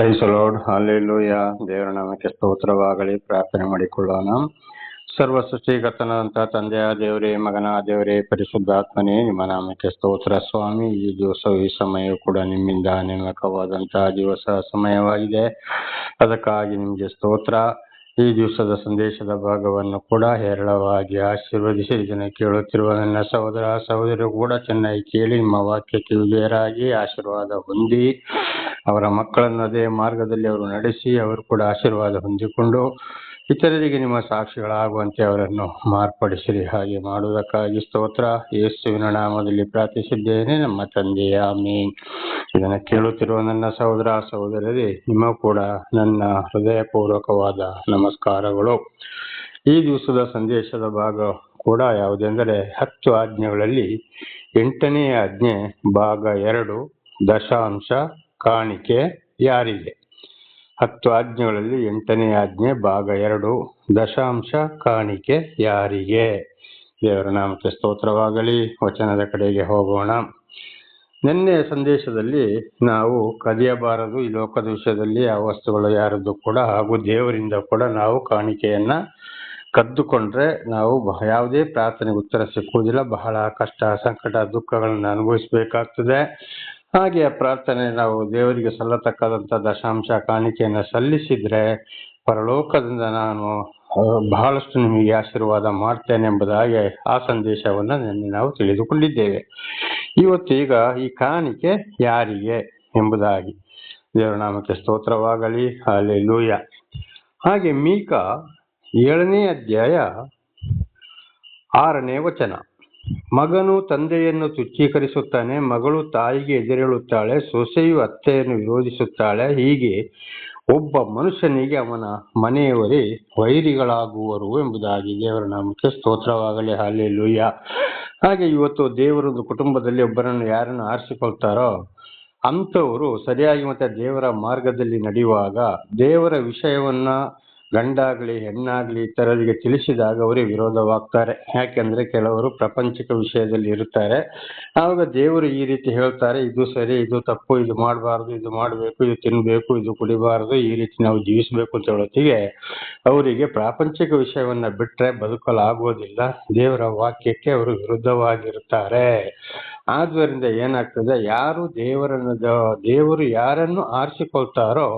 Price lord, hallelujah. ದೇವರ ನಾಮಕ್ಕೆ ಸ್ತೋತ್ರವಾಗಲಿ. ಪ್ರಾರ್ಥನೆ ಮಾಡಿಕೊಳ್ಳೋಣ. ಸರ್ವ ಸೃಷ್ಟಿಕರ್ತನಾದಂತಹ ತಂದೆಯ ದೇವರೇ, ಮಗನ ದೇವರೇ, ಪರಿಶುದ್ಧಾತ್ಮನೇ, ನಿಮ್ಮ ನಾಮಕ್ಕೆ ಸ್ತೋತ್ರ ಸ್ವಾಮಿ. ಈ ದಿವಸ ಈ ಸಮಯ ಕೂಡ ನಿಮ್ಮಿಂದ ನೇಮಕವಾದಂತಹ ದಿವಸ ಸಮಯವಾಗಿದೆ. ಅದಕ್ಕಾಗಿ ನಿಮಗೆ ಸ್ತೋತ್ರ. ಈ ದಿವಸದ ಸಂದೇಶದ ಭಾಗವನ್ನು ಕೂಡ ಹೇರಳವಾಗಿ ಆಶೀರ್ವದಿಸಿ, ಇದನ್ನು ಕೇಳುತ್ತಿರುವ ನನ್ನ ಸಹೋದರ ಸಹೋದರಿಯರು ಕೂಡ ಚೆನ್ನಾಗಿ ಕೇಳಿ ನಿಮ್ಮ ವಾಕ್ಯಕ್ಕೆ ವಿಧೇಯರಾಗಿ ಆಶೀರ್ವಾದ ಹೊಂದಿ, ಅವರ ಮಕ್ಕಳನ್ನು ಅದೇ ಮಾರ್ಗದಲ್ಲಿ ಅವರು ನಡೆಸಿ ಅವರು ಕೂಡ ಆಶೀರ್ವಾದ ಹೊಂದಿಕೊಂಡು ಇತರರಿಗೆ ನಿಮ್ಮ ಸಾಕ್ಷಿಗಳಾಗುವಂತೆ ಅವರನ್ನು ಮಾರ್ಪಡಿಸಿರಿ. ಹಾಗೆ ಮಾಡುವುದಕ್ಕಾಗಿ ಸ್ತೋತ್ರ. ಯೇಸುವಿನ ನಾಮದಲ್ಲಿ ಪ್ರಾರ್ಥಿಸಿದ್ದೇನೆ, ನಮ್ಮ ತಂದೆಯ ಆಮೆನ್. ಇದನ್ನು ಕೇಳುತ್ತಿರುವ ನನ್ನ ಸಹೋದರ ಸಹೋದರರೇ, ನಿಮ್ಮ ಕೂಡ ನನ್ನ ಹೃದಯಪೂರ್ವಕವಾದ ನಮಸ್ಕಾರಗಳು. ಈ ದಿವಸದ ಸಂದೇಶದ ಭಾಗ ಕೂಡ ಯಾವುದೆಂದರೆ 10 ಆಜ್ಞೆಗಳಲ್ಲಿ 8ನೇ ಆಜ್ಞೆ ಭಾಗ 2, ದಶಾಂಶ ಕಾಣಿಕೆ ಯಾರಿಗೆ. 10 ಆಜ್ಞೆಗಳಲ್ಲಿ 8ನೇ ಆಜ್ಞೆ ಭಾಗ 2, ದಶಾಂಶ ಕಾಣಿಕೆ ಯಾರಿಗೆ. ದೇವರ ನಾಮಕ್ಕೆ ಸ್ತೋತ್ರವಾಗಲಿ. ವಚನದ ಕಡೆಗೆ ಹೋಗೋಣ. ನಿನ್ನೆ ಸಂದೇಶದಲ್ಲಿ ನಾವು ಕದಿಯಬಾರದು, ಈ ಲೋಕದ ವಿಷಯದಲ್ಲಿ ಆ ವಸ್ತುಗಳು ಯಾರದ್ದು ಕೂಡ, ಹಾಗೂ ದೇವರಿಂದ ಕೂಡ ನಾವು ಕಾಣಿಕೆಯನ್ನ ಕದ್ದುಕೊಂಡ್ರೆ ನಾವು ಯಾವುದೇ ಪ್ರಾರ್ಥನೆಗೆ ಉತ್ತರ ಸಿಕ್ಕುವುದಿಲ್ಲ. ಬಹಳ ಕಷ್ಟ, ಸಂಕಟ, ದುಃಖಗಳನ್ನು ಅನುಭವಿಸಬೇಕಾಗ್ತದೆ. ಹಾಗೆ ಆ ಪ್ರಾರ್ಥನೆ ನಾವು ದೇವರಿಗೆ ಸಲ್ಲತಕ್ಕಂಥ ದಶಾಂಶ ಕಾಣಿಕೆಯನ್ನು ಸಲ್ಲಿಸಿದ್ರೆ ಪರಲೋಕದಿಂದ ನಾನು ಬಹಳಷ್ಟು ನಿಮಗೆ ಆಶೀರ್ವಾದ ಮಾಡ್ತೇನೆ ಎಂಬುದಾಗಿ ಆ ಸಂದೇಶವನ್ನು ನಿನ್ನೆ ನಾವು ತಿಳಿದುಕೊಂಡಿದ್ದೇವೆ. ಇವತ್ತೀಗ ಈ ಕಾಣಿಕೆ ಯಾರಿಗೆ ಎಂಬುದಾಗಿ. ದೇವರ ನಾಮಕ್ಕೆ ಸ್ತೋತ್ರವಾಗಲಿ. ಹಲ್ಲೆಲೂಯಾ. ಹಾಗೆ ಮೀಕ 7ನೇ ಅಧ್ಯಾಯ 6ನೇ ವಚನ. ಮಗನು ತಂದೆಯನ್ನು ತುಚ್ಛೀಕರಿಸುತ್ತಾನೆ, ಮಗಳು ತಾಯಿಗೆ ಎದುರೇಳುತ್ತಾಳೆ, ಸೊಸೆಯು ಅತ್ತೆಯನ್ನು ವಿರೋಧಿಸುತ್ತಾಳೆ. ಹೀಗೆ ಒಬ್ಬ ಮನುಷ್ಯನಿಗೆ ಅವನ ಮನೆಯವರೇ ವೈರಿಗಳಾಗುವರು ಎಂಬುದಾಗಿ. ದೇವರ ನಾಮಕ್ಕೆ ಸ್ತೋತ್ರವಾಗಲಿ. ಹಲ್ಲೆಲೂಯಾ. ಹಾಗೆ ಇವತ್ತು ದೇವರೊಂದು ಕುಟುಂಬದಲ್ಲಿ ಒಬ್ಬರನ್ನು ಯಾರನ್ನು ಆರಿಸಿಕೊಳ್ತಾರೋ ಅಂಥವರು ಸರಿಯಾಗಿ ಮತ್ತೆ ದೇವರ ಮಾರ್ಗದಲ್ಲಿ ನಡೆಯುವಾಗ ದೇವರ ವಿಷಯವನ್ನ ಗಂಡಾಗ್ಲಿ ಹೆಣ್ಣಾಗ್ಲಿ ಇತರರಿಗೆ ತಿಳಿಸಿದಾಗ ಅವರೇ ವಿರೋಧವಾಗ್ತಾರೆ. ಯಾಕೆಂದ್ರೆ ಕೆಲವರು ಪ್ರಾಪಂಚಿಕ ವಿಷಯದಲ್ಲಿ ಇರುತ್ತಾರೆ. ಆವಾಗ ದೇವರು ಈ ರೀತಿ ಹೇಳ್ತಾರೆ, ಇದು ಸರಿ, ಇದು ತಪ್ಪು, ಇದು ಮಾಡಬಾರ್ದು, ಇದು ಮಾಡಬೇಕು, ಇದು ತಿನ್ಬೇಕು, ಇದು ಕುಡಿಬಾರದು, ಈ ರೀತಿ ನಾವು ಜೀವಿಸಬೇಕು ಅಂತ ಹೇಳೋತ್ತಿಗೆ ಅವರಿಗೆ ಪ್ರಾಪಂಚಿಕ ವಿಷಯವನ್ನ ಬಿಟ್ರೆ ಬದುಕಲಾಗುವುದಿಲ್ಲ. ದೇವರ ವಾಕ್ಯಕ್ಕೆ ಅವರು ವಿರುದ್ಧವಾಗಿರುತ್ತಾರೆ. ಆದ್ದರಿಂದ ಏನಾಗ್ತದೆ, ಯಾರು ದೇವರು ಯಾರನ್ನು ಆರಿಸಿಕೊಳ್ತಾರೋ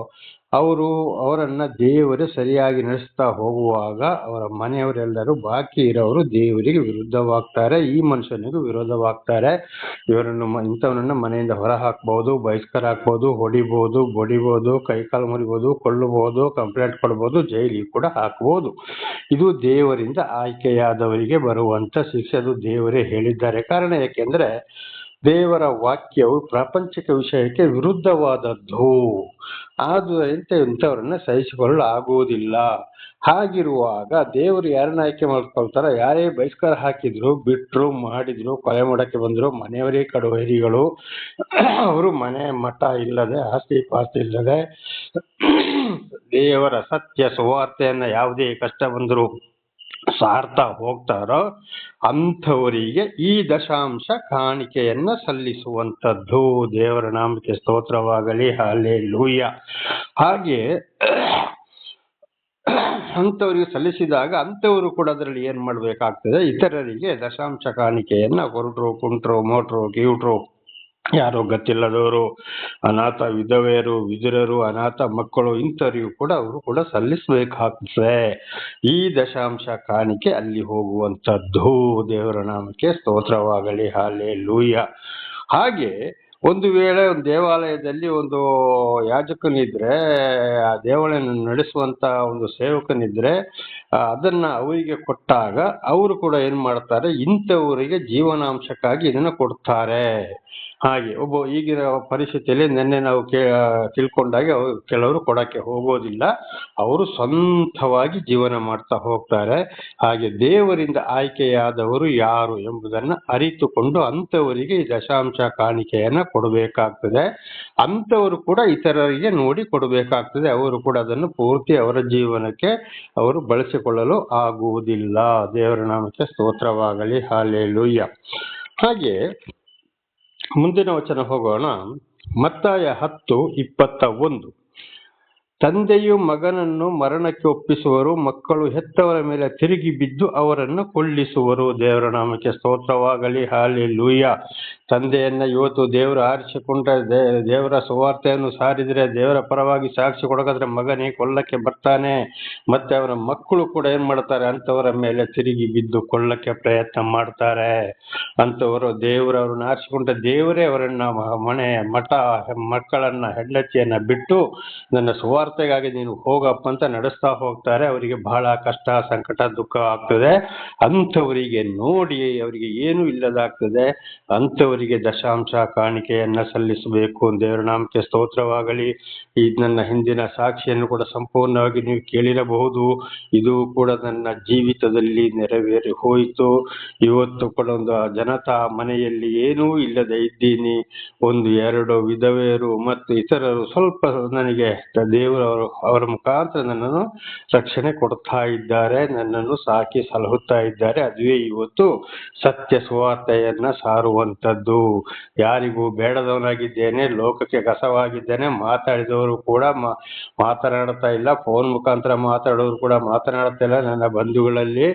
ಅವರನ್ನ ದೇವರು ಸರಿಯಾಗಿ ನಡೆಸ್ತಾ ಹೋಗುವಾಗ ಅವರ ಮನೆಯವರೆಲ್ಲರೂ ಬಾಕಿ ಇರೋರು ದೇವರಿಗೆ ವಿರುದ್ಧವಾಗ್ತಾರೆ, ಈ ಮನುಷ್ಯನಿಗೂ ವಿರೋಧವಾಗ್ತಾರೆ. ಇಂಥವನನ್ನ ಮನೆಯಿಂದ ಹೊರ ಹಾಕ್ಬಹುದು, ಬಹಿಷ್ಕಾರ ಹಾಕ್ಬಹುದು, ಹೊಡಿಬಹುದು, ಬಡಿಬಹುದು, ಕೈಕಾಲು ಮುರಿಬಹುದು, ಕೊಲ್ಲಬಹುದು, ಕಂಪ್ಲೇಂಟ್ ಕೊಡಬಹುದು, ಜೈಲಿಗೆ ಕೂಡ ಹಾಕಬಹುದು. ಇದು ದೇವರಿಂದ ಆಯ್ಕೆಯಾದವರಿಗೆ ಬರುವಂತ ಶಿಕ್ಷೆ. ಅದು ದೇವರೇ ಹೇಳಿದ್ದಾರೆ. ಕಾರಣ ಯಾಕೆಂದ್ರೆ ದೇವರ ವಾಕ್ಯವು ಪ್ರಾಪಂಚಿಕ ವಿಷಯಕ್ಕೆ ವಿರುದ್ಧವಾದದ್ದು. ಆದ್ದರಿಂದ ಇಂಥವ್ರನ್ನ ಸಹಿಸಿಕೊಳ್ಳಲಾಗುವುದಿಲ್ಲ. ಹಾಗಿರುವಾಗ ದೇವರು ಯಾರನ್ನ ಆಯ್ಕೆ ಮಾಡ್ಕೊಳ್ತಾರ, ಯಾರೇ ಬಹಿಷ್ಕಾರ ಹಾಕಿದ್ರು, ಬಿಟ್ರು, ಮಾಡಿದ್ರು, ಕೊಲೆ ಮಾಡಕ್ಕೆ ಬಂದ್ರು, ಮನೆಯವರೇ ಕಡುವೈರಿಗಳು. ಅವರು ಮನೆ ಮಠ ಇಲ್ಲದೆ, ಆಸ್ತಿ ಪಾಸ್ತಿ ಇಲ್ಲದೆ ದೇವರ ಸತ್ಯ ಸುವಾರ್ತೆಯನ್ನ ಯಾವುದೇ ಕಷ್ಟ ಬಂದ್ರು ಸಾರ್ತಾ ಹೋಗ್ತಾರೋ ಅಂಥವರಿಗೆ ಈ ದಶಾಂಶ ಕಾಣಿಕೆಯನ್ನ ಸಲ್ಲಿಸುವಂಥದ್ದು. ದೇವರ ನಾಮಕ್ಕೆ ಸ್ತೋತ್ರವಾಗಲಿ. ಹಲ್ಲೆಲೂಯಾ. ಹಾಗೆ ಅಂಥವರಿಗೆ ಸಲ್ಲಿಸಿದಾಗ ಅಂಥವರು ಕೂಡ ಅದರಲ್ಲಿ ಏನ್ ಮಾಡ್ಬೇಕಾಗ್ತದೆ, ಇತರರಿಗೆ ದಶಾಂಶ ಕಾಣಿಕೆಯನ್ನ ಹೊರಟ್ರು, ಕುಂಟ್ರು, ಮೋಟ್ರು, ಕಿವುಟ್ರು, ಯಾರೋ ಗತಿಲ್ಲದವರು, ಅನಾಥ ವಿಧವೆಯರು, ವಿದುರರು, ಅನಾಥ ಮಕ್ಕಳು, ಇಂಥವರಿಗೂ ಕೂಡ ಅವರು ಕೂಡ ಸಲ್ಲಿಸಬೇಕಾಗ್ತದೆ. ಈ ದಶಾಂಶ ಕಾಣಿಕೆ ಅಲ್ಲಿ ಹೋಗುವಂಥದ್ದು. ದೇವರ ನಾಮಕ್ಕೆ ಸ್ತೋತ್ರವಾಗಲಿ. ಹಲ್ಲೆಲೂಯಾ. ಹಾಗೆ ಒಂದು ವೇಳೆ ಒಂದು ದೇವಾಲಯದಲ್ಲಿ ಒಂದು ಯಾಜಕನಿದ್ರೆ, ಆ ದೇವಾಲಯ ನಡೆಸುವಂತ ಒಂದು ಸೇವಕನಿದ್ರೆ, ಅದನ್ನ ಅವರಿಗೆ ಕೊಟ್ಟಾಗ ಅವರು ಕೂಡ ಏನ್ ಮಾಡ್ತಾರೆ, ಇಂಥವರಿಗೆ ಜೀವನಾಂಶಕ್ಕಾಗಿ ಇದನ್ನ ಕೊಡ್ತಾರೆ. ಹಾಗೆ ಈಗಿನ ಪರಿಸ್ಥಿತಿಯಲ್ಲಿ ನಿನ್ನೆ ನಾವು ತಿಳ್ಕೊಂಡಾಗೆ ಕೆಲವರು ಕೊಡಕ್ಕೆ ಹೋಗೋದಿಲ್ಲ, ಅವರು ಸ್ವಂತವಾಗಿ ಜೀವನ ಮಾಡ್ತಾ ಹೋಗ್ತಾರೆ. ಹಾಗೆ ದೇವರಿಂದ ಆಯ್ಕೆಯಾದವರು ಯಾರು ಎಂಬುದನ್ನ ಅರಿತುಕೊಂಡು ಅಂಥವರಿಗೆ ಈ ದಶಾಂಶ ಕಾಣಿಕೆಯನ್ನ ಕೊಡಬೇಕಾಗ್ತದೆ. ಅಂಥವರು ಕೂಡ ಇತರರಿಗೆ ನೋಡಿ ಕೊಡಬೇಕಾಗ್ತದೆ. ಅವರು ಕೂಡ ಅದನ್ನು ಪೂರ್ತಿ ಅವರ ಜೀವನಕ್ಕೆ ಅವರು ಬಳಸಿಕೊಳ್ಳಲು ಆಗುವುದಿಲ್ಲ. ದೇವರ ನಾಮಕ್ಕೆ ಸ್ತೋತ್ರವಾಗಲಿ. ಹಲ್ಲೆಲೂಯಾ. ಹಾಗೆ ಮುಂದಿನ ವಚನ ಹೋಗೋಣ. ಮತ್ತಾಯ 10:21. ತಂದೆಯು ಮಗನನ್ನು ಮರಣಕ್ಕೆ ಒಪ್ಪಿಸುವರು, ಮಕ್ಕಳು ಹೆತ್ತವರ ಮೇಲೆ ತಿರುಗಿ ಬಿದ್ದು ಅವರನ್ನು ಕೊಲ್ಲಿಸುವರು. ದೇವರ ನಾಮಕ್ಕೆ ಸ್ತೋತ್ರವಾಗಲಿ. ಹಲ್ಲೆಲೂಯಾ. ತಂದೆಯನ್ನ ಇವತ್ತು ದೇವರು ಆರಿಸಿಕೊಂಡ್ರೆ, ದೇವರ ಸುವಾರ್ತೆಯನ್ನು ಸಾರಿದ್ರೆ, ದೇವರ ಪರವಾಗಿ ಸಾಕ್ಷಿ ಕೊಡಗಾದ್ರೆ ಮಗನೇ ಕೊಲ್ಲಕ್ಕೆ ಬರ್ತಾನೆ. ಮತ್ತೆ ಅವರ ಮಕ್ಕಳು ಕೂಡ ಏನ್ ಮಾಡ್ತಾರೆ, ಅಂತವರ ಮೇಲೆ ತಿರುಗಿ ಬಿದ್ದು ಕೊಲ್ಲಕ್ಕೆ ಪ್ರಯತ್ನ ಮಾಡ್ತಾರೆ. ಅಂತವರು ಅವ್ರನ್ನ ಆರಿಸಿಕೊಂಡ್ರೆ ದೇವರೇ ಅವರನ್ನ ಮಕ್ಕಳನ್ನ ಹೆಂಡತಿಯನ್ನ ಬಿಟ್ಟು ನನ್ನ ಸುವಾರ್ತೆಗಾಗಿ ನೀನು ಹೋಗಪ್ಪ ಅಂತ ನಡೆಸ್ತಾ ಹೋಗ್ತಾರೆ. ಅವರಿಗೆ ಬಹಳ ಕಷ್ಟ, ಸಂಕಟ, ದುಃಖ ಆಗ್ತದೆ. ಅಂಥವರಿಗೆ ನೋಡಿ ಅವರಿಗೆ ಏನು ಇಲ್ಲದಾಗ್ತದೆ. ಅಂಥವರಿಗೆ ದಶಾಂಶ ಕಾಣಿಕೆಯನ್ನ ಸಲ್ಲಿಸಬೇಕು. ದೇವರ ನಾಮಕ್ಕೆ ಸ್ತೋತ್ರವಾಗಲಿ. ಈ ನನ್ನ ಹಿಂದಿನ ಸಾಕ್ಷಿಯನ್ನು ಕೂಡ ಸಂಪೂರ್ಣವಾಗಿ ನೀವು ಕೇಳಿರಬಹುದು. ಇದು ಕೂಡ ನನ್ನ ಜೀವಿತದಲ್ಲಿ ನೆರವೇರಿ ಹೋಯಿತು. ಇವತ್ತು ಕೂಡ ಒಂದು ಜನತಾ ಮನೆಯಲ್ಲಿ ಏನೂ ಇಲ್ಲದೆ ಇದ್ದೀನಿ. 1-2 ವಿಧವೆಯರು ಮತ್ತು ಇತರರು ಸ್ವಲ್ಪ ನನಗೆ ದೇವರು ಅವರ ಮುಖಾಂತರ ನನ್ನನ್ನು ರಕ್ಷಣೆ ಕೊಡ್ತಾ ಇದ್ದಾರೆ, ನನ್ನನ್ನು ಸಾಕಿ ಸಲಹುತ್ತಾ ಇದ್ದಾರೆ. ಅದುವೇ ಇವತ್ತು ಸತ್ಯ ಸುವಾರ್ತೆಯನ್ನ ಸಾರುವಂಥದ್ದು. ಯಾರಿಗೂ ಬೇಡದವನಾಗಿದ್ದೇನೆ, ಲೋಕಕ್ಕೆ ಕಸವಾಗಿದ್ದೇನೆ. ಮಾತಾಡಿದವರು ಕೂಡ ಮಾತನಾಡ್ತಾ ಇಲ್ಲ, ಫೋನ್ ಮುಖಾಂತರ ಮಾತಾಡೋರು ಕೂಡ ಮಾತನಾಡ್ತಾ ಇಲ್ಲ. ನನ್ನ ಬಂಧುಗಳಲ್ಲಿ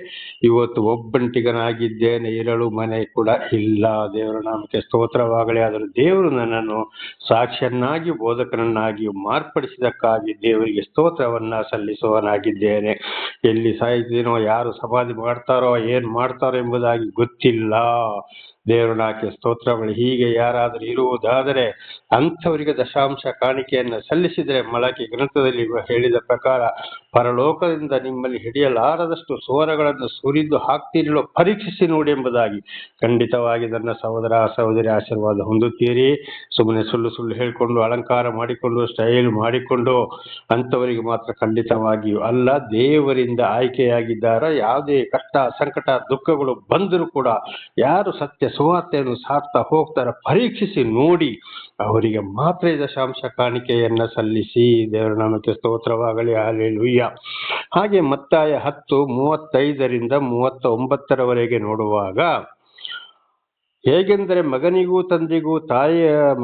ಇವತ್ತು ಒಬ್ಬಂಟಿಗನಾಗಿದ್ದೇನೆ, ಇರಲು ಮನೆ ಕೂಡ ಇಲ್ಲ. ದೇವರ ನಾಮಕ್ಕೆ ಸ್ತೋತ್ರವಾಗಲಿ. ಆದರೂ ದೇವರು ನನ್ನನ್ನು ಸಾಕ್ಷಿಯನ್ನಾಗಿ ಬೋಧಕನನ್ನಾಗಿ ಮಾರ್ಪಡಿಸಿದಕ್ಕಾಗಿ ದೇವರಿಗೆ ಸ್ತೋತ್ರವನ್ನ ಸಲ್ಲಿಸುವನಾಗಿದ್ದೇನೆ. ಎಲ್ಲಿ ಸಾಯ್ತೀನೋ, ಯಾರು ಸಮಾಧಿ ಮಾಡ್ತಾರೋ, ಏನ್ ಮಾಡ್ತಾರೋ ಎಂಬುದಾಗಿ ಗೊತ್ತಿಲ್ಲ. ದೇವರ ನಾಮಕ್ಕೆ ಸ್ತೋತ್ರಗಳು. ಹೀಗೆ ಯಾರಾದರೂ ಇರುವುದಾದರೆ ಅಂಥವರಿಗೆ ದಶಾಂಶ ಕಾಣಿಕೆಯನ್ನು ಸಲ್ಲಿಸಿದರೆ, ಮಲಕಿ ಗ್ರಂಥದಲ್ಲಿ ಹೇಳಿದ ಪ್ರಕಾರ ಪರಲೋಕದಿಂದ ನಿಮ್ಮಲ್ಲಿ ಹಿಡಿಯಲಾರದಷ್ಟು ಸುವರಗಳನ್ನು ಸುರಿದು ಹಾಕ್ತೀರಿಲೋ ಪರೀಕ್ಷಿಸಿ ನೋಡಿ ಎಂಬುದಾಗಿ. ಖಂಡಿತವಾಗಿ ನನ್ನ ಸಹೋದರ ಸಹೋದರಿ ಆಶೀರ್ವಾದ ಹೊಂದುತ್ತೀರಿ. ಸುಮ್ಮನೆ ಸುಳ್ಳು ಹೇಳಿಕೊಂಡು, ಅಲಂಕಾರ ಮಾಡಿಕೊಂಡು, ಸ್ಟೈಲ್ ಮಾಡಿಕೊಂಡು ಅಂಥವರಿಗೆ ಮಾತ್ರ ಖಂಡಿತವಾಗಿಯೂ ಅಲ್ಲ. ದೇವರಿಂದ ಆಯ್ಕೆಯಾಗಿದ್ದಾರೋ, ಯಾವುದೇ ಕಷ್ಟ, ಸಂಕಟ, ದುಃಖಗಳು ಬಂದರೂ ಕೂಡ ಯಾರು ಸತ್ಯ ಸುವಾರ್ತೆಯನ್ನು ಸಾರ್ತಾ ಹೋಗ್ತಾರ ಪರೀಕ್ಷಿಸಿ ನೋಡಿ, ಅವರಿಗೆ ಮಾತ್ರ ದಶಾಂಶ ಕಾಣಿಕೆಯನ್ನ ಸಲ್ಲಿಸಿ. ದೇವರ ನಾಮಕ್ಕೆ ಸ್ತೋತ್ರವಾಗಲಿ. ಹಲ್ಲೆಲೂಯಾ. ಹಾಗೆ ಮತ್ತಾಯ 10:35-39 ನೋಡುವಾಗ, ಹೇಗೆಂದರೆ ಮಗನಿಗೂ ತಂದೆಗೂ,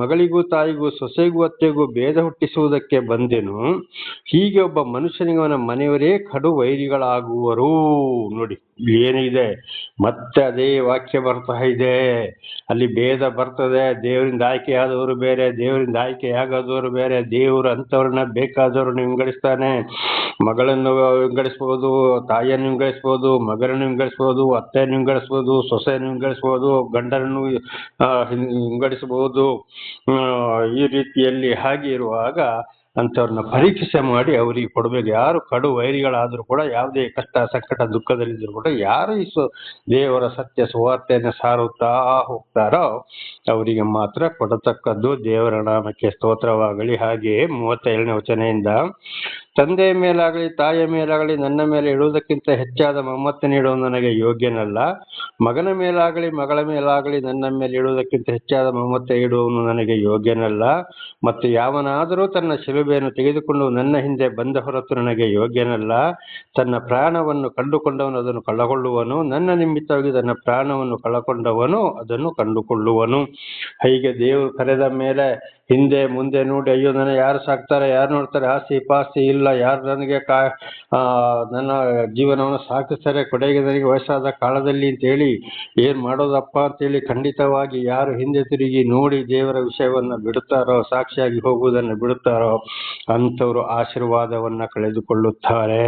ಮಗಳಿಗೂ ತಾಯಿಗೂ, ಸೊಸೆಗೂ ಅತ್ತೆಗೂ ಭೇದ ಹುಟ್ಟಿಸುವುದಕ್ಕೆ ಬಂದೆನು. ಹೀಗೆ ಒಬ್ಬ ಮನುಷ್ಯನಿಗೆ ಅವನ ಮನೆಯವರೇ ಕಡು ವೈರಿಗಳಾಗುವರು. ನೋಡಿ ಏನಿದೆ, ಮತ್ತೆ ಅದೇ ವಾಕ್ಯ ಬರ್ತಾ ಇದೆ. ಅಲ್ಲಿ ಭೇದ ಬರ್ತದೆ. ದೇವರಿಂದ ಆಯ್ಕೆಯಾದವರು ಬೇರೆ, ದೇವರಿಂದ ಆಯ್ಕೆಯಾಗದವರು ಬೇರೆ. ದೇವರು ಅಂಥವ್ರನ್ನ ಬೇಕಾದವ್ರನ್ನ ವಿಂಗಡಿಸ್ತಾನೆ. ಮಗಳನ್ನು ವಿಂಗಡಿಸ್ಬೋದು, ತಾಯಿಯನ್ನು ವಿಂಗಡಿಸ್ಬೋದು, ಮಗನನ್ನು ವಿಂಗಡಿಸ್ಬೋದು, ಅತ್ತೆಯನ್ನು ವಿಂಗಡಿಸ್ಬೋದು, ಸೊಸೆಯನ್ನು ವಿಂಗಡಿಸ್ಬೋದು, ಗಂಡನನ್ನು ವಿಂಗಡಿಸಬಹುದು. ಈ ರೀತಿಯಲ್ಲಿ ಹಾಗೆ ಇರುವಾಗ ಅಂಥವ್ರನ್ನ ಪರೀಕ್ಷೆ ಮಾಡಿ ಅವರಿಗೆ ಕೊಡಬೇಕು. ಯಾರು ಕಡು ವೈರಿಗಳಾದರೂ ಕೂಡ, ಯಾವುದೇ ಕಷ್ಟ, ಸಂಕಟ, ದುಃಖದಲ್ಲಿದ್ದರೂ ಕೂಡ, ಯಾರು ಈ ದೇವರ ಸತ್ಯ ಸುವಾರ್ತೆಯನ್ನು ಸಾರುತ್ತಾ ಹೋಗ್ತಾರೋ ಅವರಿಗೆ ಮಾತ್ರ ಕೊಡತಕ್ಕದ್ದು. ದೇವರ ನಾಮಕ್ಕೆ ಸ್ತೋತ್ರವಾಗಲಿ. ಹಾಗೆ 37ನೇ ವಚನದಿಂದ, ತಂದೆಯ ಮೇಲಾಗಲಿ ತಾಯಿಯ ಮೇಲಾಗಲಿ ನನ್ನ ಮೇಲೆ ಇಡುವುದಕ್ಕಿಂತ ಹೆಚ್ಚಾದ ಮಮತೆ ನೀಡುವುದು ನನಗೆ ಯೋಗ್ಯನಲ್ಲ. ಮಗನ ಮೇಲಾಗಲಿ ಮಗಳ ಮೇಲಾಗಲಿ ನನ್ನ ಮೇಲೆ ಇಡುವುದಕ್ಕಿಂತ ಹೆಚ್ಚಾದ ಮಮತೆ ಇಡುವವನು ನನಗೆ ಯೋಗ್ಯನಲ್ಲ. ಮತ್ತು ಯಾವನಾದರೂ ತನ್ನ ಶಿಲುಬೆಯನ್ನು ತೆಗೆದುಕೊಂಡು ನನ್ನ ಹಿಂದೆ ಬಂದ ಹೊರತು ನನಗೆ ಯೋಗ್ಯನಲ್ಲ. ತನ್ನ ಪ್ರಾಣವನ್ನು ಕಂಡುಕೊಂಡವನು ಅದನ್ನು ಕಳಕೊಳ್ಳುವನು, ನನ್ನ ನಿಮಿತ್ತವಾಗಿ ತನ್ನ ಪ್ರಾಣವನ್ನು ಕಳಕೊಂಡವನು ಅದನ್ನು ಕಂಡುಕೊಳ್ಳುವನು. ಹೀಗೆ ದೇವರು ಕರೆದ ಮೇಲೆ ಹಿಂದೆ ಮುಂದೆ ನೋಡಿ, ಅಯ್ಯೋ ನನ್ನ ಯಾರು ಸಾಕ್ತಾರೆ, ಯಾರು ನೋಡ್ತಾರೆ, ಆಸ್ತಿ ಪಾಸ್ತಿ ಇಲ್ಲ, ಯಾರು ನನಗೆ ನನ್ನ ಜೀವನವನ್ನು ಸಾಕಿಸ್ತಾರೆ, ಕೊನೆಗೆ ನನಗೆ ವಯಸ್ಸಾದ ಕಾಲದಲ್ಲಿ ಅಂತೇಳಿ ಏನ್ ಮಾಡೋದಪ್ಪ ಅಂತೇಳಿ ಖಂಡಿತವಾಗಿ ಯಾರು ಹಿಂದೆ ತಿರುಗಿ ನೋಡಿ ದೇವರ ವಿಷಯವನ್ನ ಬಿಡುತ್ತಾರೋ, ಸಾಕ್ಷಿಯಾಗಿ ಹೋಗುವುದನ್ನು ಬಿಡುತ್ತಾರೋ ಅಂಥವ್ರು ಆಶೀರ್ವಾದವನ್ನ ಕಳೆದುಕೊಳ್ಳುತ್ತಾರೆ.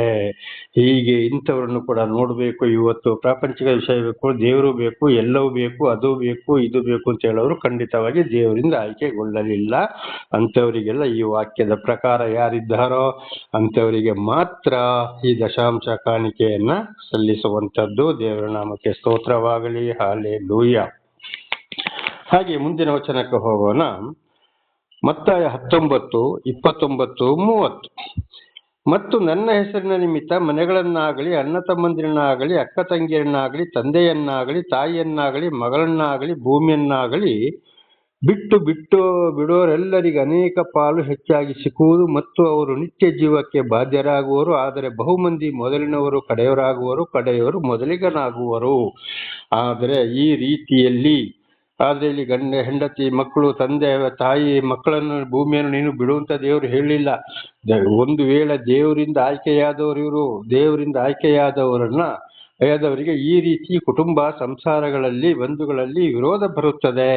ಹೀಗೆ ಇಂಥವ್ರನ್ನು ಕೂಡ ನೋಡಬೇಕು. ಇವತ್ತು ಪ್ರಾಪಂಚಿಕ ವಿಷಯ ಬೇಕು, ದೇವರು ಬೇಕು, ಎಲ್ಲವೂ ಬೇಕು, ಅದು ಬೇಕು, ಇದು ಬೇಕು ಅಂತ ಹೇಳೋರು ಖಂಡಿತವಾಗಿ ದೇವರಿಂದ ಆಯ್ಕೆಗೊಳ್ಳಲಿಲ್ಲ. ಅಂಥವರಿಗೆಲ್ಲ ಈ ವಾಕ್ಯದ ಪ್ರಕಾರ ಯಾರಿದ್ದಾರೋ ಅಂಥವರಿಗೆ ಮಾತ್ರ ಈ ದಶಾಂಶ ಕಾಣಿಕೆಯನ್ನ ಸಲ್ಲಿಸುವಂಥದ್ದು. ದೇವರ ನಾಮಕ್ಕೆ ಸ್ತೋತ್ರವಾಗಲಿ. ಹಲ್ಲೆಲೂಯಾ. ಹಾಗೆ ಮುಂದಿನ ವಚನಕ್ಕೆ ಹೋಗೋಣ. ಮತ್ತಾಯ 19:29-30. ಮತ್ತು ನನ್ನ ಹೆಸರಿನ ನಿಮಿತ್ತ ಮನೆಗಳನ್ನಾಗಲಿ, ಅಣ್ಣ ತಮ್ಮಂದಿರನ್ನಾಗಲಿ, ಅಕ್ಕ ತಂಗಿಯರನ್ನಾಗಲಿ, ತಂದೆಯನ್ನಾಗಲಿ, ತಾಯಿಯನ್ನಾಗಲಿ, ಮಗಳನ್ನಾಗಲಿ, ಭೂಮಿಯನ್ನಾಗಲಿ ಬಿಟ್ಟು ಬಿಡೋರೆಲ್ಲರಿಗೆ ಅನೇಕ ಪಾಲು ಹೆಚ್ಚಾಗಿ ಸಿಕ್ಕುವುದು ಮತ್ತು ಅವರು ನಿತ್ಯ ಜೀವಕ್ಕೆ ಬಾಧ್ಯರಾಗುವರು. ಆದರೆ ಬಹುಮಂದಿ ಮೊದಲಿನವರು ಕಡೆಯವರಾಗುವರು, ಕಡೆಯವರು ಮೊದಲಿಗನಾಗುವರು. ಆದರೆ ಈ ರೀತಿಯಲ್ಲಿ ಆದ್ರೆ ಇಲ್ಲಿ ಹೆಂಡತಿ, ಮಕ್ಕಳು, ತಂದೆ, ತಾಯಿ, ಮಕ್ಕಳನ್ನು, ಭೂಮಿಯನ್ನು ನೀನು ಬಿಡುವಂತ ದೇವರು ಹೇಳಿಲ್ಲ. ಒಂದು ವೇಳೆ ದೇವರಿಂದ ಆಯ್ಕೆಯಾದವರಿಗೆ ಈ ರೀತಿ ಕುಟುಂಬ ಸಂಸಾರಗಳಲ್ಲಿ, ಬಂಧುಗಳಲ್ಲಿ ವಿರೋಧ ಬರುತ್ತದೆ.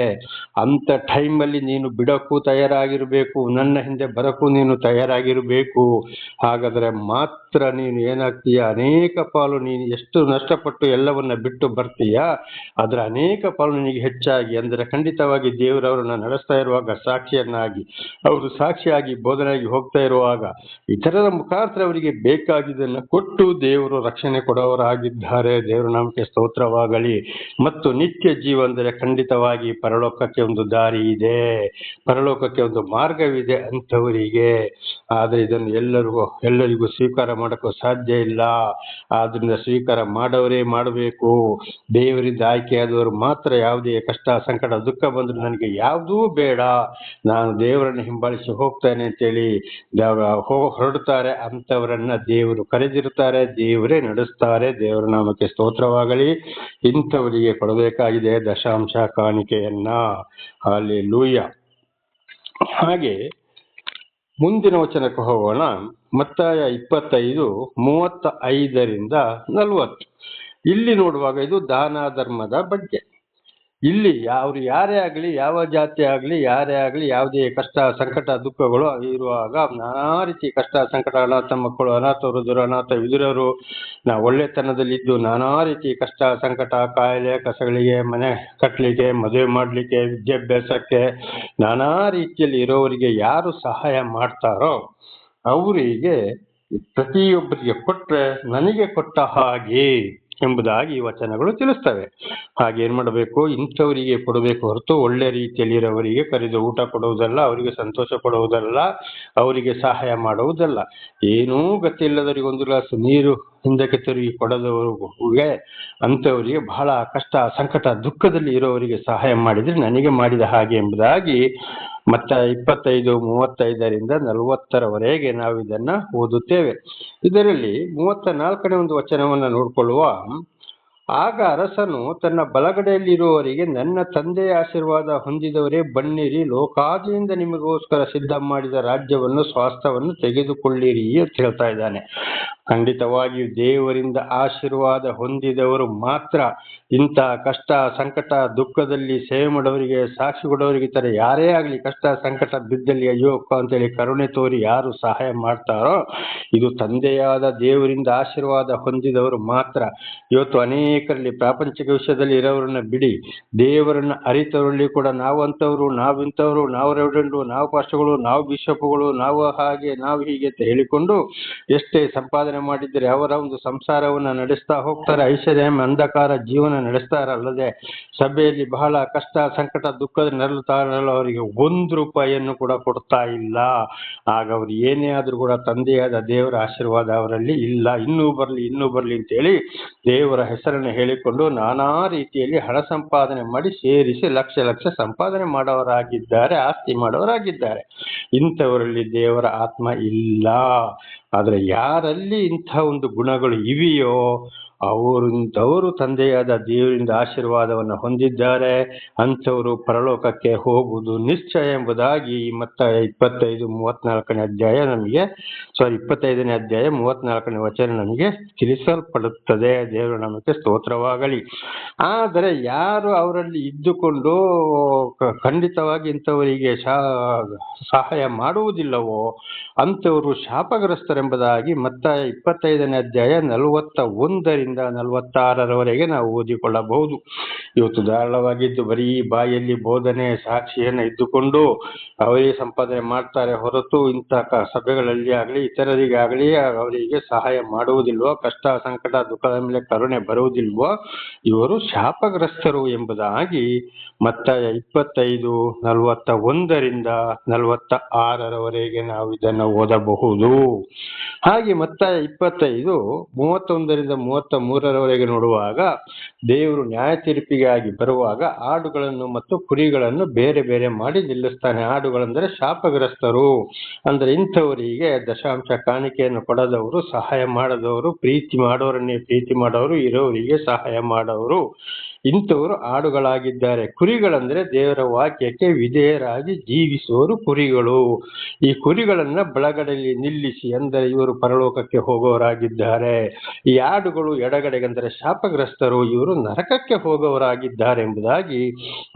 ಅಂತ ಟೈಮಲ್ಲಿ ನೀನು ಬಿಡಕ್ಕೂ ತಯಾರಾಗಿರ್ಬೇಕು, ನನ್ನ ಹಿಂದೆ ಬರಕ್ಕೂ ನೀನು ತಯಾರಾಗಿರ್ಬೇಕು. ಹಾಗಾದ್ರೆ ಮಾತ್ರ ನೀನು ಏನಾಗ್ತೀಯ, ಅನೇಕ ಪಾಲು ನೀನು ಎಷ್ಟು ನಷ್ಟಪಟ್ಟು ಎಲ್ಲವನ್ನ ಬಿಟ್ಟು ಬರ್ತೀಯ, ಅದರ ಅನೇಕ ಪಾಲು ನಿನಗೆ ಹೆಚ್ಚಾಗಿ, ಅಂದ್ರೆ ಖಂಡಿತವಾಗಿ ದೇವರವರನ್ನ ನಡೆಸ್ತಾ ಇರುವಾಗ ಸಾಕ್ಷಿಯನ್ನಾಗಿ, ಅವರು ಸಾಕ್ಷಿಯಾಗಿ ಬೋಧನೆಯಾಗಿ ಹೋಗ್ತಾ ಇರುವಾಗ ಇತರರ ಮುಖಾಂತರ ಅವರಿಗೆ ಬೇಕಾಗಿದ್ದನ್ನ ಕೊಟ್ಟು ದೇವರು ರಕ್ಷಣೆ ಕೊಡೋರಾಗಿದ್ದಾರೆ. ದೇವರ ನಾಮಕ್ಕೆ ಸ್ತೋತ್ರವಾಗಲಿ. ಮತ್ತು ನಿತ್ಯ ಜೀವ ಅಂದರೆ ಖಂಡಿತವಾಗಿ ಪರಲೋಕಕ್ಕೆ ಒಂದು ದಾರಿ ಇದೆ, ಪರಲೋಕಕ್ಕೆ ಒಂದು ಮಾರ್ಗವಿದೆ ಅಂಥವರಿಗೆ. ಆದ್ರೆ ಇದನ್ನು ಎಲ್ಲರಿಗೂ ಸ್ವೀಕಾರ ಮಾಡೋಕ್ಕೂ ಸಾಧ್ಯ ಇಲ್ಲ. ಆದ್ರಿಂದ ಸ್ವೀಕಾರ ಮಾಡೋರೇ ಮಾಡಬೇಕು. ದೇವರಿಂದ ಆಯ್ಕೆಯಾದವರು ಮಾತ್ರ ಯಾವುದೇ ಕಷ್ಟ, ಸಂಕಟ, ದುಃಖ ಬಂದ್ರು ನನಗೆ ಯಾವುದೂ ಬೇಡ, ನಾನು ದೇವರನ್ನು ಹಿಂಬಾಲಿಸಿ ಹೋಗ್ತೇನೆ ಅಂತೇಳಿ ಹೊರಡುತ್ತಾರೆ. ಅಂಥವರನ್ನ ದೇವರು ಕರೆದಿರುತ್ತಾರೆ, ದೇವರೇ ನಡೆಸ್ತಾರೆ. ದೇವರ ನಾಮಕ್ಕೆ ಸ್ತೋತ್ರವಾಗಲಿ. ಇಂಥವರಿಗೆ ಕೊಡಬೇಕಾಗಿದೆ ದಶಾಂಶ ಕಾಣಿಕೆಯನ್ನ. ಹಲ್ಲೆಲೂಯಾ. ಹಾಗೆ ಮುಂದಿನ ವಚನಕ್ಕೆ ಹೋಗೋಣ. ಮತ್ತಾಯ 25:35-40. ಇಲ್ಲಿ ನೋಡುವಾಗ ಇದು ದಾನ ಧರ್ಮದ ಬಗ್ಗೆ. ಇಲ್ಲಿ ಯಾರೇ ಆಗಲಿ, ಯಾವ ಜಾತಿ ಆಗಲಿ, ಯಾರೇ ಆಗಲಿ, ಯಾವುದೇ ಕಷ್ಟ, ಸಂಕಟ, ದುಃಖಗಳು ಇರುವಾಗ, ನಾನಾ ರೀತಿ ಕಷ್ಟ, ಸಂಕಟ, ಅನಾಥ ಮಕ್ಕಳು, ಅನಾಥ ವೃದ್ಧರು, ಅನಾಥ ವಿಧುರರು, ಒಳ್ಳೆತನದಲ್ಲಿದ್ದು ನಾನಾ ರೀತಿ ಕಷ್ಟ, ಸಂಕಟ, ಕಾಯಿಲೆ, ಕಸಗಳಿಗೆ, ಮನೆ ಕಟ್ಟಲಿಕ್ಕೆ, ಮದುವೆ ಮಾಡಲಿಕ್ಕೆ, ವಿದ್ಯಾಭ್ಯಾಸಕ್ಕೆ, ನಾನಾ ರೀತಿಯಲ್ಲಿ ಇರೋವರಿಗೆ ಯಾರು ಸಹಾಯ ಮಾಡ್ತಾರೋ ಅವರಿಗೆ ಪ್ರತಿಯೊಬ್ಬರಿಗೆ ಕೊಟ್ರೆ ನನಗೆ ಕೊಟ್ಟ ಹಾಗೆ ಎಂಬುದಾಗಿ ಈ ವಚನಗಳು ತಿಳಿಸ್ತವೆ. ಹಾಗೇನ್ ಮಾಡಬೇಕು, ಇಂಥವರಿಗೆ ಕೊಡಬೇಕು ಹೊರತು ಒಳ್ಳೆ ರೀತಿಯಲ್ಲಿ ಇರೋವರಿಗೆ ಕರೆದು ಊಟ ಕೊಡುವುದಲ್ಲ, ಅವರಿಗೆ ಸಂತೋಷ ಕೊಡುವುದಲ್ಲ, ಅವರಿಗೆ ಸಹಾಯ ಮಾಡುವುದಲ್ಲ. ಏನೂ ಗತಿ ಇಲ್ಲದವರಿಗೆ ಒಂದು ಗ್ಲಾಸ್ ನೀರು ಹಿಂದಕ್ಕೆ ತಿರುಗಿ ಕೊಡದವರಿಗೆ, ಅಂಥವರಿಗೆ ಬಹಳ ಕಷ್ಟ, ಸಂಕಟ, ದುಃಖದಲ್ಲಿ ಇರೋವರಿಗೆ ಸಹಾಯ ಮಾಡಿದ್ರೆ ನನಗೆ ಮಾಡಿದ ಹಾಗೆ ಎಂಬುದಾಗಿ ಮತ್ತಾಯ 25:35-40 ನಾವು ಇದನ್ನ ಓದುತ್ತೇವೆ. ಇದರಲ್ಲಿ 34ನೇ ಒಂದು ವಚನವನ್ನ ನೋಡ್ಕೊಳ್ಳುವ. ಆಗ ಅರಸನು ತನ್ನ ಬಲಗಡೆಯಲ್ಲಿರುವವರಿಗೆ, ನನ್ನ ತಂದೆಯ ಆಶೀರ್ವಾದ ಹೊಂದಿದವರೇ ಬನ್ನಿರಿ, ಲೋಕಾದಿಯಿಂದ ನಿಮಗೋಸ್ಕರ ಸಿದ್ಧ ಮಾಡಿದ ರಾಜ್ಯವನ್ನು, ಸ್ವಾಸ್ಥ್ಯವನ್ನು ತೆಗೆದುಕೊಳ್ಳಿರಿ ಅಂತ ಹೇಳ್ತಾ ಇದ್ದಾನೆ. ಖಂಡಿತವಾಗಿಯೂ ದೇವರಿಂದ ಆಶೀರ್ವಾದ ಹೊಂದಿದವರು ಮಾತ್ರ ಇಂಥ ಕಷ್ಟ, ಸಂಕಟ, ದುಃಖದಲ್ಲಿ ಸೇವೆ ಮಾಡೋರಿಗೆ, ಸಾಕ್ಷಿ ಕೊಡೋರಿಗೆ, ತರ ಯಾರೇ ಆಗಲಿ ಕಷ್ಟ, ಸಂಕಟ ಬಿದ್ದಲ್ಲಿ ಅಯ್ಯೋಪ್ಪ ಅಂತೇಳಿ ಕರುಣೆ ತೋರಿ ಯಾರು ಸಹಾಯ ಮಾಡ್ತಾರೋ, ಇದು ತಂದೆಯಾದ ದೇವರಿಂದ ಆಶೀರ್ವಾದ ಹೊಂದಿದವರು ಮಾತ್ರ. ಇವತ್ತು ಅನೇಕರಲ್ಲಿ ಪ್ರಾಪಂಚಿಕ ವಿಷಯದಲ್ಲಿ ಇರೋರನ್ನ ಬಿಡಿ, ದೇವರನ್ನ ಅರಿತವರಲ್ಲಿ ಕೂಡ ನಾವಂತವ್ರು, ನಾವಿಂಥವ್ರು, ನಾವು ರೆವರೆಂಡು, ನಾವು ಪಾಸ್ಟರ್ಗಳು, ನಾವು ಬಿಷಪ್ಗಳು, ನಾವು ಹಾಗೆ, ನಾವು ಹೀಗೆ ಅಂತ ಹೇಳಿಕೊಂಡು ಎಷ್ಟೇ ಸಂಪಾದನೆ ಮಾಡಿದ್ರೆ ಅವರ ಒಂದು ಸಂಸಾರವನ್ನ ನಡೆಸ್ತಾ ಹೋಗ್ತಾರೆ, ಐಶ್ವರ್ಯ ಅಂಧಕಾರ ಜೀವನ ನಡೆಸ್ತಾರಲ್ಲದೆ ಸಭೆಯಲ್ಲಿ ಬಹಳ ಕಷ್ಟ, ಸಂಕಟ, ದುಃಖದ ನರಳುತ್ತಾರಲ್ಲ, ಅವರಿಗೆ 1 ರೂಪಾಯಿಯನ್ನು ಕೂಡ ಕೊಡ್ತಾ ಇಲ್ಲ. ಆಗ ಅವ್ರು ಏನೇ ಆದ್ರೂ ಕೂಡ ತಂದೆಯಾದ ದೇವರ ಆಶೀರ್ವಾದ ಅವರಲ್ಲಿ ಇಲ್ಲ. ಇನ್ನೂ ಬರ್ಲಿ ಅಂತೇಳಿ ದೇವರ ಹೆಸರನ್ನು ಹೇಳಿಕೊಂಡು ನಾನಾ ರೀತಿಯಲ್ಲಿ ಹಣ ಸಂಪಾದನೆ ಮಾಡಿ ಸೇರಿಸಿ ಲಕ್ಷ ಸಂಪಾದನೆ ಮಾಡೋರಾಗಿದ್ದಾರೆ, ಆಸ್ತಿ ಮಾಡೋರಾಗಿದ್ದಾರೆ. ಇಂಥವರಲ್ಲಿ ದೇವರ ಆತ್ಮ ಇಲ್ಲ. ಆದ್ರೆ ಯಾರಲ್ಲಿ ಇಂಥ ಒಂದು ಗುಣಗಳು ಇವೆಯೋ ಅವರು ತಂದೆಯಾದ ದೇವರಿಂದ ಆಶೀರ್ವಾದವನ್ನು ಹೊಂದಿದ್ದಾರೆ, ಅಂಥವರು ಪರಲೋಕಕ್ಕೆ ಹೋಗುವುದು ನಿಶ್ಚಯ ಎಂಬುದಾಗಿ ಮತ್ತಾಯ 25:34 ಅಧ್ಯಾಯ ನಮಗೆ 25ನೇ ಅಧ್ಯಾಯ 34ನೇ ವಚನ ನಮಗೆ ತಿಳಿಸಲ್ಪಡುತ್ತದೆ. ದೇವರ ನಾಮಕ್ಕೆ ಸ್ತೋತ್ರವಾಗಲಿ. ಆದರೆ ಯಾರು ಅವರಲ್ಲಿ ಇದ್ದುಕೊಂಡು ಖಂಡಿತವಾಗಿ ಇಂಥವರಿಗೆ ಸಹಾಯ ಮಾಡುವುದಿಲ್ಲವೋ ಅಂಥವರು ಶಾಪಗ್ರಸ್ತರೆಂಬುದಾಗಿ ಮತ್ತಾಯ 25ನೇ ಅಧ್ಯಾಯ 41-46 ನಾವು ಓದಿಕೊಳ್ಳಬಹುದು. ಇವತ್ತು ಧಾರಾಳವಾಗಿದ್ದು ಬರೀ ಬಾಯಲ್ಲಿ ಬೋಧನೆ, ಸಾಕ್ಷಿಯನ್ನು ಇದ್ದುಕೊಂಡು ಅವರೇ ಸಂಪಾದನೆ ಮಾಡ್ತಾರೆ ಹೊರತು ಇಂಥ ಸಭೆಗಳಲ್ಲಿ ಆಗಲಿ, ಇತರರಿಗಾಗಲಿ ಅವರಿಗೆ ಸಹಾಯ ಮಾಡುವುದಿಲ್ವೋ, ಕಷ್ಟ, ಸಂಕಟ, ದುಃಖದ ಮೇಲೆ ಕರುಣೆ ಬರುವುದಿಲ್ವೋ, ಇವರು ಶಾಪಗ್ರಸ್ತರು ಎಂಬುದಾಗಿ ಮತ್ತಾಯ 25:41-46 ನಾವು ಇದನ್ನು ಓದಬಹುದು. ಹಾಗೆ ಮತ್ತಾಯ 25:31-33 ನೋಡುವಾಗ ದೇವರು ನ್ಯಾಯ ತೀರ್ಪಿಗಾಗಿ ಬರುವಾಗ ಆಡುಗಳನ್ನು ಮತ್ತು ಕುರಿಗಳನ್ನು ಬೇರೆ ಬೇರೆ ಮಾಡಿ ನಿಲ್ಲಿಸ್ತಾನೆ. ಆಡುಗಳಂದ್ರೆ ಶಾಪಗ್ರಸ್ತರು, ಅಂದ್ರೆ ಇಂಥವರಿಗೆ ದಶಾಂಶ ಕಾಣಿಕೆಯನ್ನು ಕೊಡದವರು, ಸಹಾಯ ಮಾಡದವರು, ಪ್ರೀತಿ ಮಾಡೋರನ್ನೇ ಪ್ರೀತಿ ಮಾಡೋರು, ಇರೋರಿಗೆ ಸಹಾಯ ಮಾಡೋರು, ಇಂಥವರು ಆಡುಗಳಾಗಿದ್ದಾರೆ. ಕುರಿಗಳಂದ್ರೆ ದೇವರ ವಾಕ್ಯಕ್ಕೆ ವಿಧೇಯರಾಗಿ ಜೀವಿಸುವವರು ಕುರಿಗಳು. ಈ ಕುರಿಗಳನ್ನ ಬಳಗಡೆಯಲ್ಲಿ ನಿಲ್ಲಿಸಿ ಅಂದರೆ ಇವರು ಪರಲೋಕಕ್ಕೆ ಹೋಗೋರಾಗಿದ್ದಾರೆ. ಈ ಆಡುಗಳು ಎಡಗಡೆಗಂದರೆ ಶಾಪಗ್ರಸ್ತರು, ಇವರು ನರಕಕ್ಕೆ ಹೋಗೋರಾಗಿದ್ದಾರೆ ಎಂಬುದಾಗಿ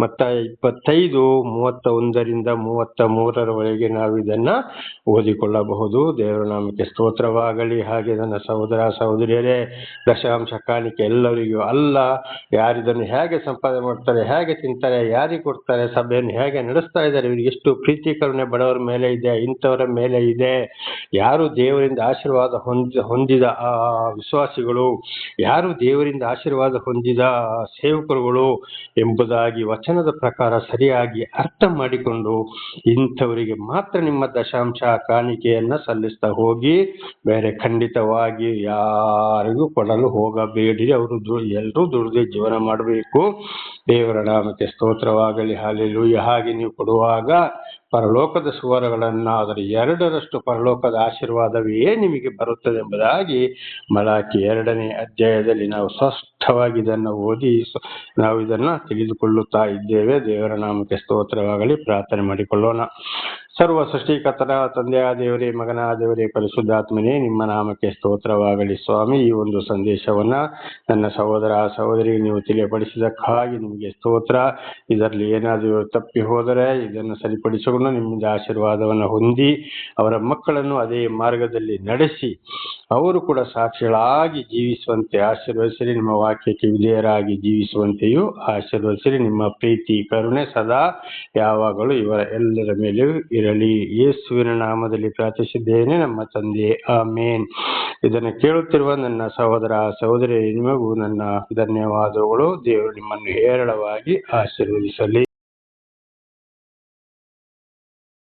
ಮತ್ತಾಯ 25:31 33 ನಾವು ಇದನ್ನ ಓದಿಕೊಳ್ಳಬಹುದು. ದೇವರ ನಾಮಕ್ಕೆ ಸ್ತೋತ್ರವಾಗಲಿ. ಹಾಗೆ ನನ್ನ ಸಹೋದರ ಸಹೋದರಿಯರೇ, ದಶಾಂಶ ಕಾಣಿಕೆ ಎಲ್ಲರಿಗೂ ಅಲ್ಲ. ಯಾರಿದನ್ನು ಹೇಗೆ ಸಂಪಾದನೆ ಮಾಡ್ತಾರೆ, ಹೇಗೆ ತಿಂತಾರೆ, ಯಾರಿಗೆ ಕೊಡ್ತಾರೆ, ಸಭೆಯನ್ನು ಹೇಗೆ ನಡೆಸ್ತಾ ಇದ್ದಾರೆ, ಇವರಿಗೆ ಎಷ್ಟು ಪ್ರೀತಿ ಕರುಣೆ ಬಡವರ ಮೇಲೆ ಇದೆ, ಇಂಥವರ ಮೇಲೆ ಇದೆ. ಯಾರು ದೇವರಿಂದ ಆಶೀರ್ವಾದ ಹೊಂದಿದ ಆ ವಿಶ್ವಾಸಿಗಳು, ಯಾರು ದೇವರಿಂದ ಆಶೀರ್ವಾದ ಹೊಂದಿದ ಸೇವಕರುಗಳು ಎಂಬುದಾಗಿ ವಚನದ ಪ್ರಕಾರ ಸರಿಯಾಗಿ ಅರ್ಥ ಮಾಡಿಕೊಂಡು ಇಂಥವರಿಗೆ ಮಾತ್ರ ನಿಮ್ಮ ದಶಾಂಶ ಕಾಣಿಕೆಯನ್ನ ಸಲ್ಲಿಸ್ತಾ ಹೋಗಿ. ಬೇರೆ ಖಂಡಿತವಾಗಿ ಯಾರಿಗೂ ಕೊಡಲು ಹೋಗಬೇಡಿ. ಅವರು ಎಲ್ಲರೂ ದುಡಿದು ಜೀವನ ಮಾಡಬೇಕು. ದೇವರ ನಾಮಕ್ಕೆ ಸ್ತೋತ್ರವಾಗಲಿ. ಹಲ್ಲೆಲೂಯಾ. ಹಾಗೆ ನೀವು ಕೊಡುವಾಗ ಪರಲೋಕದ ಸುವರಗಳನ್ನ ಅದರ 2ರಷ್ಟು ಪರಲೋಕದ ಆಶೀರ್ವಾದವೇ ನಿಮಗೆ ಬರುತ್ತದೆ ಎಂಬುದಾಗಿ ಮಲಾಕಿ 2ನೇ ಅಧ್ಯಾಯದಲ್ಲಿ ನಾವು ಸ್ಪಷ್ಟವಾಗಿ ಇದನ್ನು ಓದಿ ನಾವು ಇದನ್ನ ತಿಳಿದುಕೊಳ್ಳುತ್ತಾ ಇದ್ದೇವೆ. ದೇವರ ನಾಮಕ್ಕೆ ಸ್ತೋತ್ರವಾಗಲಿ. ಪ್ರಾರ್ಥನೆ ಮಾಡಿಕೊಳ್ಳೋಣ. ಸರ್ವ ಸೃಷ್ಟಿಕರ್ತನ ತಂದೆಯ ದೇವರೇ, ಮಗನ ದೇವರೇ, ಪರಿಶುದ್ಧಾತ್ಮನೇ, ನಿಮ್ಮ ನಾಮಕ್ಕೆ ಸ್ತೋತ್ರವಾಗಲಿ ಸ್ವಾಮಿ. ಈ ಒಂದು ಸಂದೇಶವನ್ನ ನನ್ನ ಸಹೋದರ ಸಹೋದರಿಗೆ ನೀವು ತಿಳಿಯಪಡಿಸಿದಕ್ಕಾಗಿ ನಿಮಗೆ ಸ್ತೋತ್ರ. ಇದರಲ್ಲಿ ಏನಾದರೂ ತಪ್ಪಿ ಹೋದರೆ ಇದನ್ನು ಸರಿಪಡಿಸಿಕೊಂಡು ನಿಮ್ಮಿಂದ ಆಶೀರ್ವಾದವನ್ನು ಹೊಂದಿ ಅವರ ಮಕ್ಕಳನ್ನು ಅದೇ ಮಾರ್ಗದಲ್ಲಿ ನಡೆಸಿ ಅವರು ಕೂಡ ಸಾಕ್ಷಿಗಳಾಗಿ ಜೀವಿಸುವಂತೆ ಆಶೀರ್ವದಿಸಿರಿ. ನಿಮ್ಮ ವಾಕ್ಯಕ್ಕೆ ವಿಧೇಯರಾಗಿ ಜೀವಿಸುವಂತೆಯೂ ಆಶೀರ್ವದಿಸಿರಿ. ನಿಮ್ಮ ಪ್ರೀತಿ ಕರುಣೆ ಸದಾ ಯಾವಾಗಲೂ ಇವರ ಎಲ್ಲರ ಮೇಲೆಯೂ ಇರಲಿ. ಯೇಸುವಿನ ನಾಮದಲ್ಲಿ ಪ್ರಾರ್ಥಿಸಿದ್ದೇನೆ ನಮ್ಮ ತಂದೆ, ಆಮೇನ್. ಇದನ್ನು ಕೇಳುತ್ತಿರುವ ನನ್ನ ಸಹೋದರ ಸಹೋದರಿ, ನಿಮಗೂ ನನ್ನ ಧನ್ಯವಾದಗಳು. ದೇವರು ನಿಮ್ಮನ್ನು ಹೇರಳವಾಗಿ ಆಶೀರ್ವದಿಸಲಿ.